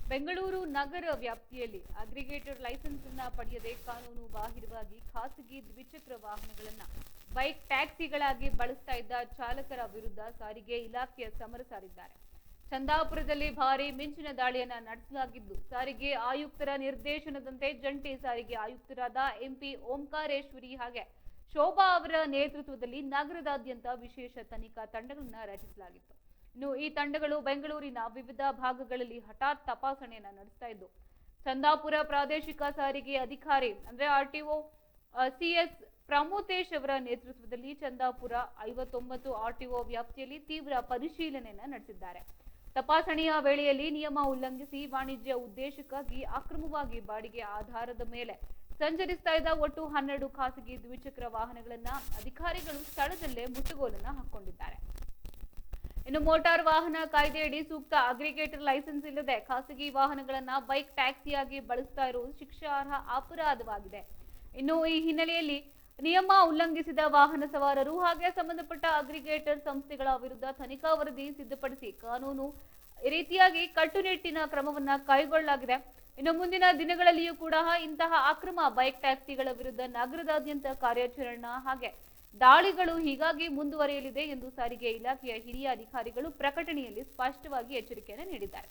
ಬೆಂಗಳೂರು ನಗರ ವ್ಯಾಪ್ತಿಯಲ್ಲಿ aggregator licence ಅನ್ನ ಪಡೆಯದೆ ಕಾನೂನು ಬಾಹಿರವಾಗಿ ಖಾಸಗಿ ದ್ವಿಚಕ್ರ ವಾಹನಗಳನ್ನ ಬೈಕ್ ಟ್ಯಾಕ್ಸಿಗಳಾಗಿ ಬಳಸ್ತಾ ಇದ್ದ ಚಾಲಕರ ವಿರುದ್ಧ ಸಾರಿಗೆ ಇಲಾಖೆಯ ಸಮರ ಸಾರಿದ್ದಾರೆ. ಚಂದಾಪುರದಲ್ಲಿ ಭಾರಿ ಮಿಂಚಿನ ದಾಳಿಯನ್ನ ನಡೆಸಲಾಗಿದ್ದು, ಸಾರಿಗೆ ಆಯುಕ್ತರ ನಿರ್ದೇಶನದಂತೆ ಜಂಟಿ ಸಾರಿಗೆ ಆಯುಕ್ತರಾದ ಎಂಪಿ ಓಂಕಾರೇಶ್ವರಿ ಹಾಗೆ ಶೋಭಾ ಅವರ ನೇತೃತ್ವದಲ್ಲಿ ನಗರದಾದ್ಯಂತ ವಿಶೇಷ ತನಿಖಾ ತಂಡಗಳನ್ನು ರಚಿಸಲಾಗಿತ್ತು. ಇನ್ನು ಈ ತಂಡಗಳು ಬೆಂಗಳೂರಿನ ವಿವಿಧ ಭಾಗಗಳಲ್ಲಿ ಹಠಾತ್ ತಪಾಸಣೆಯನ್ನ ನಡೆಸ್ತಾ ಇದ್ದು, ಚಂದಾಪುರ ಪ್ರಾದೇಶಿಕ ಸಾರಿಗೆ ಅಧಿಕಾರಿ ಅಂದ್ರೆ ಆರ್ಟಿಒ ಸಿಎಸ್ ಪ್ರಮೋತೇಶ್ ಅವರ ನೇತೃತ್ವದಲ್ಲಿ ಚಂದಾಪುರ 59 ಆರ್ಟಿಒ ವ್ಯಾಪ್ತಿಯಲ್ಲಿ ತೀವ್ರ ಪರಿಶೀಲನೆಯನ್ನ ನಡೆಸಿದ್ದಾರೆ. ತಪಾಸಣೆಯ ವೇಳೆಯಲ್ಲಿ ನಿಯಮ ಉಲ್ಲಂಘಿಸಿ ವಾಣಿಜ್ಯ ಉದ್ದೇಶಕ್ಕಾಗಿ ಅಕ್ರಮವಾಗಿ ಬಾಡಿಗೆ ಆಧಾರದ ಮೇಲೆ ಸಂಚರಿಸ್ತಾ ಇದ್ದ ಒಟ್ಟು 12 ಖಾಸಗಿ ದ್ವಿಚಕ್ರ ವಾಹನಗಳನ್ನ ಅಧಿಕಾರಿಗಳು ಸ್ಥಳದಲ್ಲೇ ಮುಟ್ಟುಗೋಲನ್ನ ಹಾಕೊಂಡಿದ್ದಾರೆ. ಇನ್ನು ಮೋಟಾರ್ ವಾಹನ ಕಾಯ್ದೆಯಡಿ ಸೂಕ್ತ ಅಗ್ರಿಗೇಟರ್ ಲೈಸೆನ್ಸ್ ಇಲ್ಲದೆ ಖಾಸಗಿ ವಾಹನಗಳನ್ನ ಬೈಕ್ ಟ್ಯಾಕ್ಸಿಯಾಗಿ ಬಳಸ್ತಾ ಇರುವುದು ಶಿಕ್ಷಾರ್ಹ ಅಪರಾಧವಾಗಿದೆ. ಇನ್ನು ಈ ಹಿನ್ನೆಲೆಯಲ್ಲಿ ನಿಯಮ ಉಲ್ಲಂಘಿಸಿದ ವಾಹನ ಸವಾರರು ಹಾಗೆ ಸಂಬಂಧಪಟ್ಟ ಅಗ್ರಿಗೇಟರ್ ಸಂಸ್ಥೆಗಳ ವಿರುದ್ಧ ತನಿಖಾ ವರದಿ ಸಿದ್ಧಪಡಿಸಿ ಕಾನೂನು ರೀತಿಯಾಗಿ ಕಟ್ಟುನಿಟ್ಟಿನ ಕ್ರಮವನ್ನ ಕೈಗೊಳ್ಳಲಾಗಿದೆ. ಇನ್ನು ಮುಂದಿನ ದಿನಗಳಲ್ಲಿಯೂ ಕೂಡ ಇಂತಹ ಅಕ್ರಮ ಬೈಕ್ ಟ್ಯಾಕ್ಸಿಗಳ ವಿರುದ್ಧ ನಗರದಾದ್ಯಂತ ಕಾರ್ಯಾಚರಣೆ ಹಾಗೆ ದಾಳಿಗಳು ಹೀಗಾಗಿ ಮುಂದುವರಿಯಲಿದೆ ಎಂದು ಸಾರಿಗೆ ಇಲಾಖೆಯ ಹಿರಿಯ ಅಧಿಕಾರಿಗಳು ಪ್ರಕಟಣೆಯಲ್ಲಿ ಸ್ಪಷ್ಟವಾಗಿ ಎಚ್ಚರಿಕೆಯನ್ನು ನೀಡಿದ್ದಾರೆ.